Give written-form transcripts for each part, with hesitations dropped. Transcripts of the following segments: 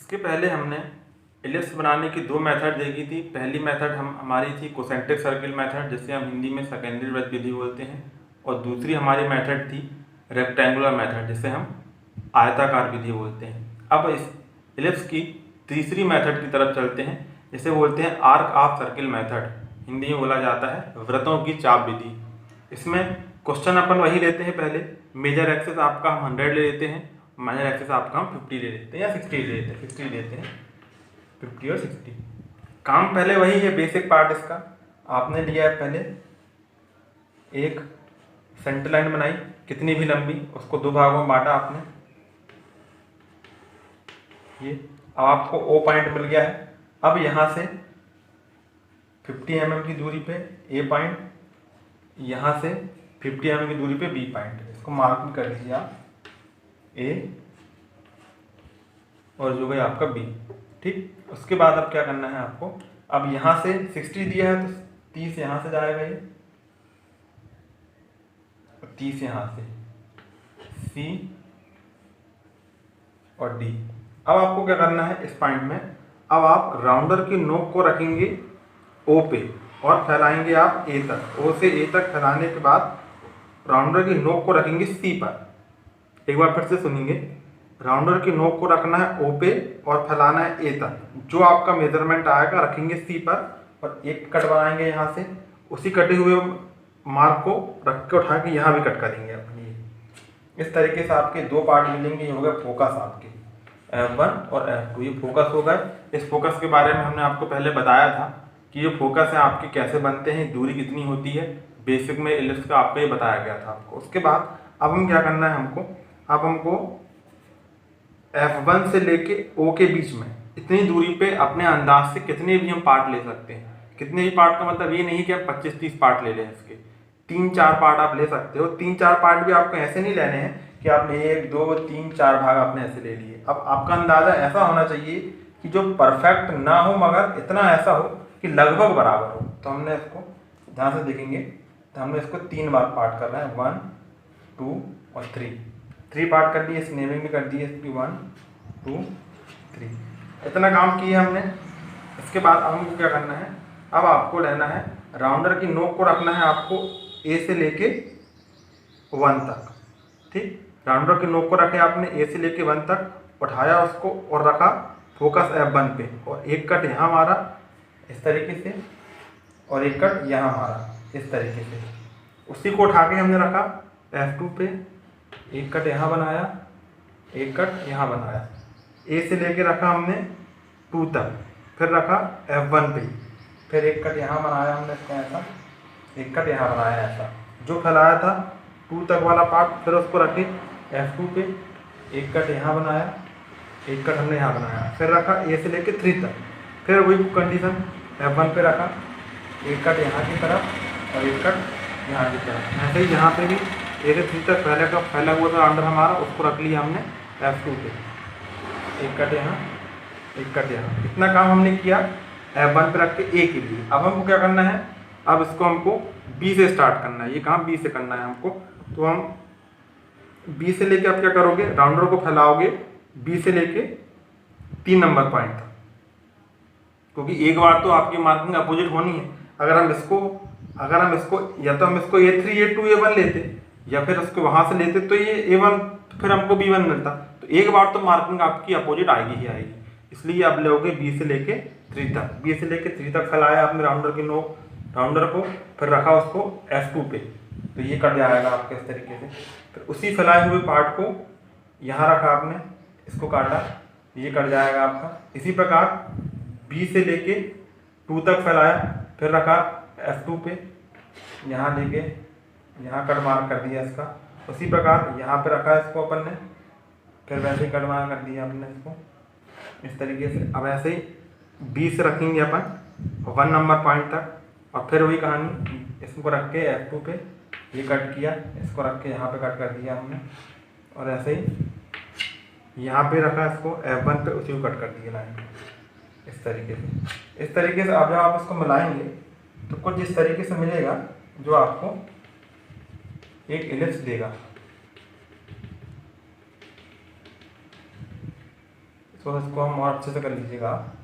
इसके पहले हमने इलिप्स बनाने की दो मेथड देखी थी। पहली मेथड हमारी थी कोसेंट्रिक सर्किल मेथड, जिसे हम हिंदी में सेकेंडरी वृत्त विधि बोलते हैं, और दूसरी हमारी मेथड थी रेक्टेंगुलर मेथड, जिसे हम आयताकार विधि बोलते हैं। अब इस इलिप्स की तीसरी मेथड की तरफ चलते हैं, जिसे बोलते हैं arc of circle method, Hindi में बोला जाता है वृत्तों की चाप विधि। इसमें क्वेश्चन अपन वही लेते हैं, पहले मेजर एक्सिस आपका हम 100 ले लेते हैं, माइनर एक्सिस आपका हम 50 ले लेते हैं या 60 ले लेते हैं, 50 लेते हैं, 50 और 60। काम पहले वही है, बेसिक पार्ट इसका आपने लिया है। पहले एक सेंटर लाइन बनाई, कितनी भी लंबी, उसको दो भागों में बांटा आपने, ये अब आपको ओ पॉइंट मिल गया है। अब यहाँ से 50 mm की दूरी पे ए पॉइंट, यहाँ से 50 mm की दूरी पे बी पॉइंट, इसको मार्क भी कर दीजिए आप, ए और जो गया आपका बी। ठीक, उसके बाद अब क्या करना है आपको, अब यहाँ से 60 दिया है तो 30 यहाँ से जाएगा ये, 30 यहाँ से, सी और डी। अब आपको क्या करना है इस पॉइंट में, अब आप राउंडर की नोक को रखेंगे ओ पे और फैलाएंगे आप ए तक, ओ से ए तक फैलाने के बाद राउंडर की नोक को रखेंगे सी पर। एक बार फिर से सुनेंगे, राउंडर की नोक को रखना है ओ पे और फैलाना है ए तक, जो आपका मेजरमेंट आएगा रखेंगे सी पर और एक कट बनाएंगे यहाँ से, उसी कटे हुए मार्क को रख के उठा के यहाँ भी कट करेंगे अपनी। इस तरीके से आपके दो पार्ट मिलेंगे, ये हो गए फोकस आपके F1 और F2, ये फोकस हो गए। इस फोकस के बारे में हमने आपको पहले बताया था कि ये फोकस है आपके कैसे बनते हैं, दूरी कितनी होती है, बेसिक में इलिप्स का आपको ये बताया गया था आपको। उसके बाद अब हम क्या करना है हमको, अब हमको F1 से लेके O के बीच में इतनी दूरी पे अपने अंदाज से कितने भी हम पार्ट ले सकते हैं। कितने भी पार्ट का मतलब ये नहीं कि आप 25-30 पार्ट ले लें, इसके 3-4 पार्ट आप ले सकते हो। 3-4 पार्ट भी आपको ऐसे नहीं लेने हैं कि आपने 1 2 3 4 भाग आपने ऐसे ले लिए। अब आपका अंदाजा ऐसा होना चाहिए कि जो परफेक्ट ना हो मगर इतना ऐसा हो कि लगभग बराबर हो। तो हमने इसको ध्यान से देखेंगे तो हमने इसको 3 बार पार्ट करना है, 1 2 और 3 पार्ट कर दिए, नेमिंग भी कर दी है इसकी, 1 2 3, इतना काम किया हमने। इसके बाद अब हमको क्या करना है, अब आपको लेना है राउंडर की नोक को रखना है आपको ए से लेके 1 तक। ठीक, राउंडर की नोक को रखे आपने ए से लेके 1 तक, उठाया उसको और रखा फोकस F1 पे, और एक कट यहाँ मारा इस तरीके से और एक कट यहाँ मारा इस तरीके से। उसी को उठा के हमने रखा F2 पे, एक कट यहाँ बनाया, एक कट यहाँ बनाया, ए से लेके रखा हमने 2 तक, फिर रखा F1 पे, फिर एक कट यहाँ बनाया हमने इसका ऐसा, एक कट यहाँ बनाया ऐसा, जो फैलाया था 2 तक वाला पार्ट, फिर उसको रखे F2 पे, एक कट यहाँ बनाया, एक कट हमने यहाँ बनाया, फिर रखा ए से लेके 3 तक, फिर वही कंडीशन F1 पे रखा, एक कट यहाँ की तरफ और एक कट यहाँ की तरफ। ऐसे ही यहाँ पे भी ए से 3 तक फैला हुआ था राउंडर हमारा, उसको रख लिया हमने F2 पे, एक कट यहाँ एक कट यहाँ। इतना काम हमने किया F1 पे रख के ए के लिए। अब हमको क्या करना है, अब इसको हमको बी से स्टार्ट करना है। ये काम बी से करना है हमको, तो हम बी से लेके आप क्या करोगे, राउंडर को फैलाओगे बी से लेके 3 नंबर पॉइंट तक, क्योंकि एक बार तो आपकी मार्किंग अपोजिट होनी है। अगर हम इसको या तो हम इसको A3 A2 A1 लेते, या फिर उसको वहाँ से लेते तो ये A1, तो फिर हमको B1 मिलता। तो एक बार तो मार्किंग आपकी अपोजिट आएगी ही आएगी, इसलिए आप लोगे बी से लेके 3 तक। बी से लेके 3 तक फैलाया आपने राउंडर की नोक, राउंडर को, फिर रखा उसको F2 पे, तो ये कट जाएगा आपके इस तरीके से। फिर उसी फैलाए हुए पार्ट को यहाँ रखा आपने, इसको काटा, ये कट जाएगा आपका। इसी प्रकार बी से लेके 2 तक फैलाया, फिर रखा F2 पे, यहाँ लेके यहाँ कट मार कर दिया इसका। उसी प्रकार यहाँ पे रखा इसको अपन ने, फिर वैसे ही कट मार कर दिया आपने इसको इस तरीके से। अब ऐसे ही बी से रखेंगे अपन 1 नंबर पॉइंट तक, और फिर वही कहानी, इसको रख के F2 पे ये कट किया, इसको रख के यहाँ पे कट कर दिया हमने, और ऐसे ही यहाँ पे रखा इसको F1 पे, उसी को कट कर दिया लाइन इस तरीके से। इस तरीके से अब जब आप इसको मिलाएंगे तो कुछ इस तरीके से मिलेगा, जो आपको एक इलिप्स देगा। इसको हम और अच्छे से कर लीजिएगा आप।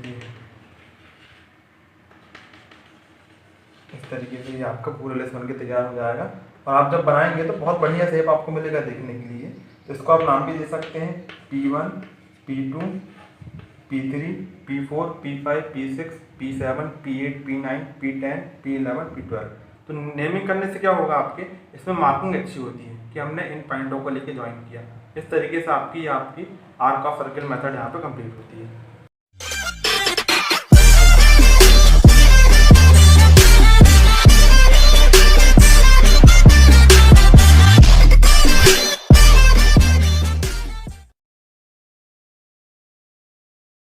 ये इस तरीके से ये आपका पूरा लेस बन के तैयार हो जाएगा। और आप जब बनाएंगे तो बहुत बढ़िया शेप आपको मिलेगा देखने के लिए। तो इसको आप नाम भी दे सकते हैं P1, P2, P3, P4, P5, P6, P7, P8, P9, P10, P11, P12। तो नेमिंग करने से क्या होगा, आपके इसमें मार्किंग अच्छी होती है कि हमने इन पॉइंटों को लेके ज्वाइन किया। इस तरीके से आपकी आर्क ऑफ सर्किल मेथड यहाँ पे कंप्लीट होती है।